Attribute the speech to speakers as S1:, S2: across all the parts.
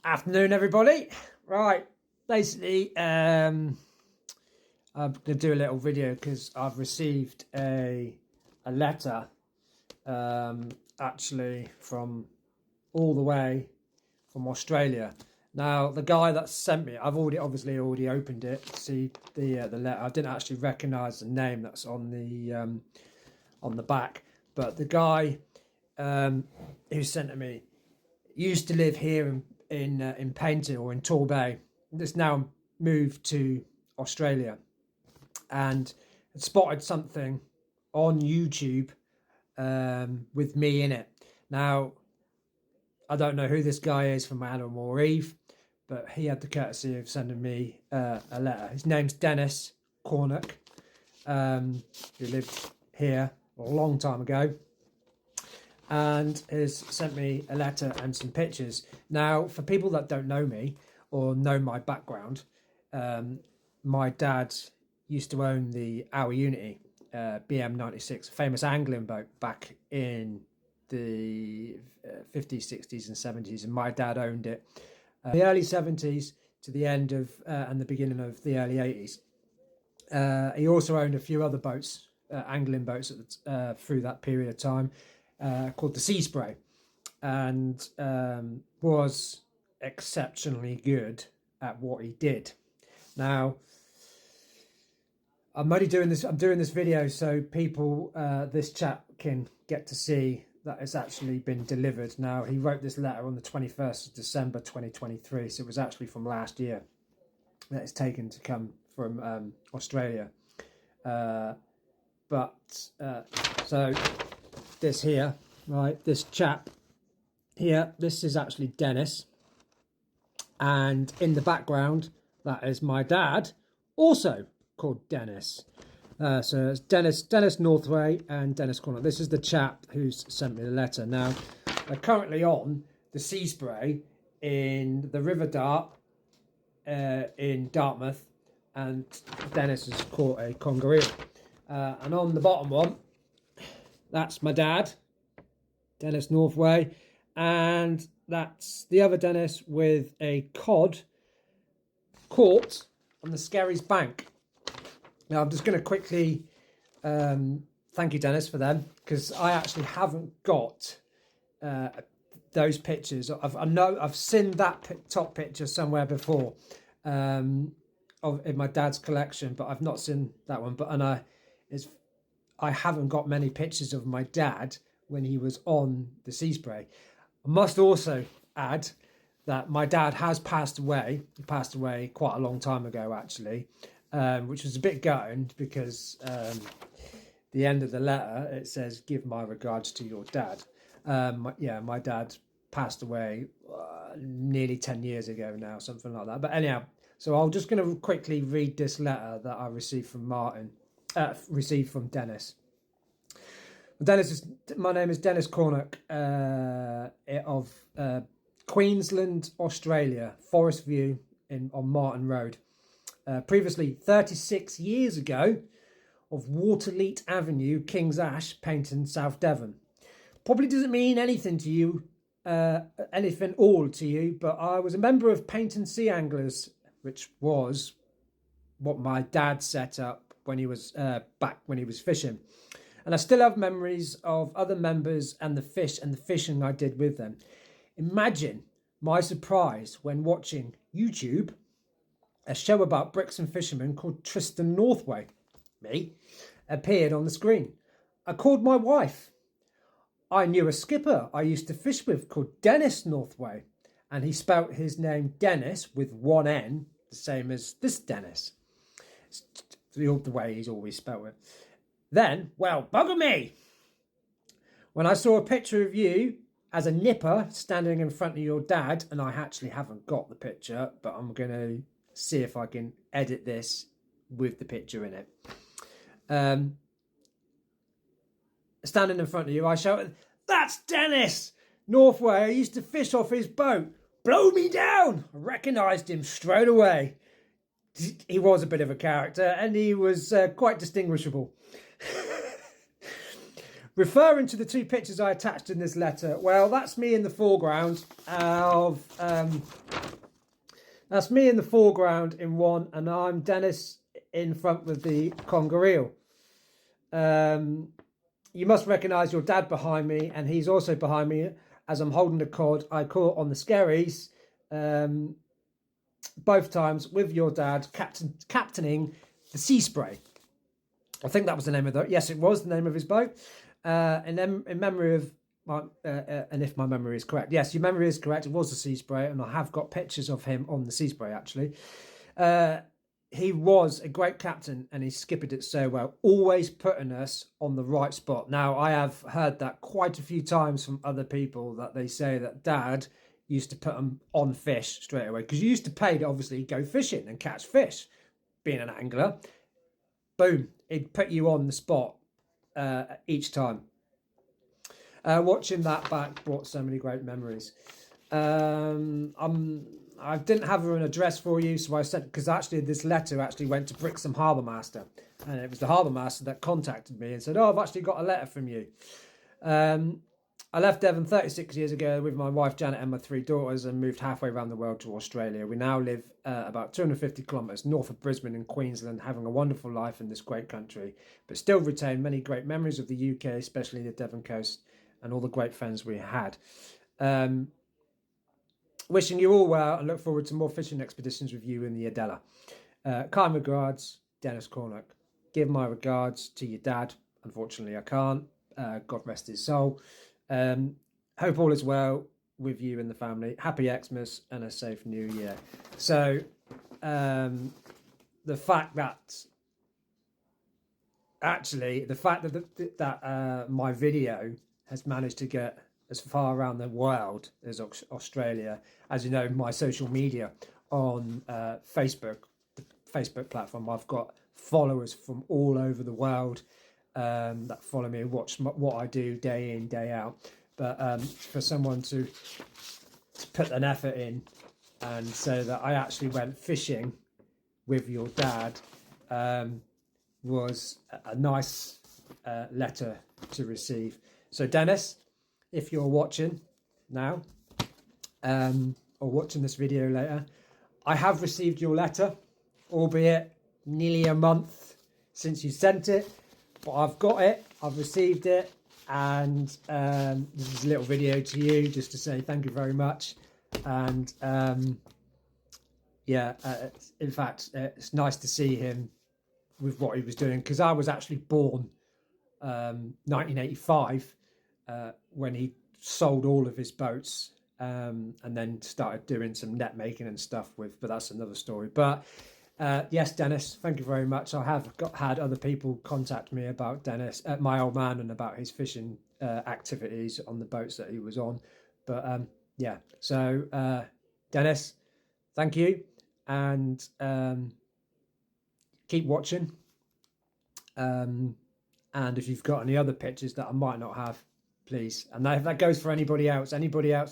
S1: Afternoon, everybody. Right, basically, I'm going to do a little video because I've received a letter, actually from all the way from Australia. Now, the guy that sent me, I've obviously already opened it to see the letter. I didn't actually recognise the name that's on the back, but the guy who sent it me used to live here in Paynton or in Torbay. That's now moved to Australia, and had spotted something on YouTube with me in it. Now, I don't know who this guy is from Adam or Eve, but he had the courtesy of sending me a letter. His name's Denis Cornock, who lived here a long time ago, and has sent me a letter and some pictures. Now, for people that don't know me or know my background, my dad used to own the Our Unity BM96, famous angling boat back in the 50s, 60s and 70s, and my dad owned it the early 70s to the end of and the beginning of the early 80s. He also owned a few other boats, angling boats through that period of time, called the Sea Spray, and was exceptionally good at what he did. Now, I'm doing this video so people, this chap can get to see that it's actually been delivered. Now, he wrote this letter on the 21st of December 2023, so it was actually from last year that it's taken to come from Australia. So this here, right, this chap here, this is actually Denis, and in the background that is my dad, also called Denis. So it's Denis Northway and Denis Cornock. This is the chap who's sent me the letter. Now, they're currently on the Sea Spray in the River Dart in Dartmouth, and Denis has caught a conger eel. And on the bottom one, that's my dad, Denis Northway, and that's the other Denis with a cod caught on the Skerries Bank. Now, I'm just going to quickly thank you, Denis, for them, because I actually haven't got those pictures. I've seen that top picture somewhere before in my dad's collection, but I've not seen that one. I haven't got many pictures of my dad when he was on the Sea Spray. I must also add that my dad has passed away. He passed away quite a long time ago, actually, which was a bit gutting because the end of the letter, it says, "Give my regards to your dad." My dad passed away nearly 10 years ago now, something like that. But anyhow, so I'm just going to quickly read this letter that I received from Denis. My name is Denis Cornock of Queensland, Australia, Forest View on Martin Road. Previously, 36 years ago, of Waterleet Avenue, King's Ash, Paynton, South Devon. Probably doesn't mean anything to you, anything all to you, but I was a member of Paynton Sea Anglers, which was what my dad set up when he was back when he was fishing. And I still have memories of other members and the fish and the fishing I did with them. Imagine my surprise when watching YouTube a show about Brixton fishermen called Tristan Northway, appeared on the screen. I called my wife. I knew a skipper I used to fish with called Denis Northway, and he spelt his name Denis with one N, the same as this Denis. It's the way he's always spelt it. Then, well, bugger me, when I saw a picture of you as a nipper standing in front of your dad, and I actually haven't got the picture, but I'm going to see if I can edit this with the picture in it. Standing in front of you, I shouted, "That's Denis Northway. I used to fish off his boat. Blow me down." I recognised him straight away. He was a bit of a character, and he was quite distinguishable. Referring to the two pictures I attached in this letter, well, that's me in the foreground of That's me in the foreground in one, and I'm Dennis in front with the conger eel. You must recognise your dad behind me, and he's also behind me as I'm holding the cod I caught on the Skerries, both times with your dad captaining the Sea Spray. I think that was the name of the... Yes, it was the name of his boat. And then in memory of... and if my memory is correct. Yes, your memory is correct. It was the Sea Spray, and I have got pictures of him on the Sea Spray, actually. He was a great captain, and he skippered it so well, always putting us on the right spot. Now, I have heard that quite a few times from other people, that they say that Dad used to put them on fish straight away, because you used to pay to obviously go fishing and catch fish, being an angler. Boom, he'd put you on the spot each time. Watching that back brought so many great memories. I didn't have an address for you, so I said, because actually this letter actually went to Brixham Harbour Master, and it was the Harbour Master that contacted me and said, "Oh, I've actually got a letter from you." I left Devon 36 years ago with my wife Janet and my 3 daughters, and moved halfway around the world to Australia. We now live about 250 kilometres north of Brisbane in Queensland, having a wonderful life in this great country, but still retain many great memories of the UK, especially the Devon coast, and all the great friends we had. Wishing you all well, and look forward to more fishing expeditions with you in the Adela. Kind regards, Denis Cornock. Give my regards to your dad. Unfortunately, I can't. God rest his soul. Hope all is well with you and the family. Happy Xmas and a safe New Year. So, the fact that my video has managed to get as far around the world as Australia, as you know, my social media on Facebook, the Facebook platform, I've got followers from all over the world that follow me and watch what I do day in, day out. But for someone to put an effort in and say that I actually went fishing with your dad was a nice letter to receive. So Dennis, if you're watching now or watching this video later, I have received your letter, albeit nearly a month since you sent it, but I've got it, I've received it, and this is a little video to you just to say thank you very much. And in fact, it's nice to see him with what he was doing, because I was actually born 1985 when he sold all of his boats and then started doing some net making and stuff with, but that's another story. But yes, Dennis, thank you very much. I have had other people contact me about Dennis, my old man, and about his fishing activities on the boats that he was on. But yeah, so Dennis, thank you, and keep watching. And if you've got any other pictures that I might not have, please. And that goes for anybody else that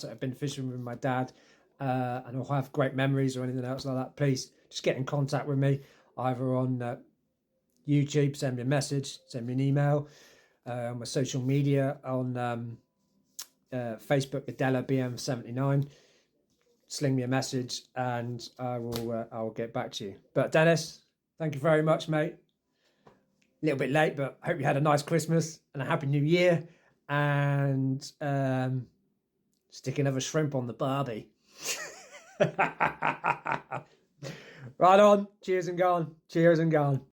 S1: have been fishing with my dad and will have great memories or anything else like that. Please just get in contact with me, either on YouTube, send me a message, send me an email, on my social media, on Facebook, Adela BM79. Sling me a message and I will get back to you. But Dennis, thank you very much, mate. A little bit late, but I hope you had a nice Christmas and a happy New Year. And stick another shrimp on the barbie. Right on. Cheers and gone. Cheers and gone.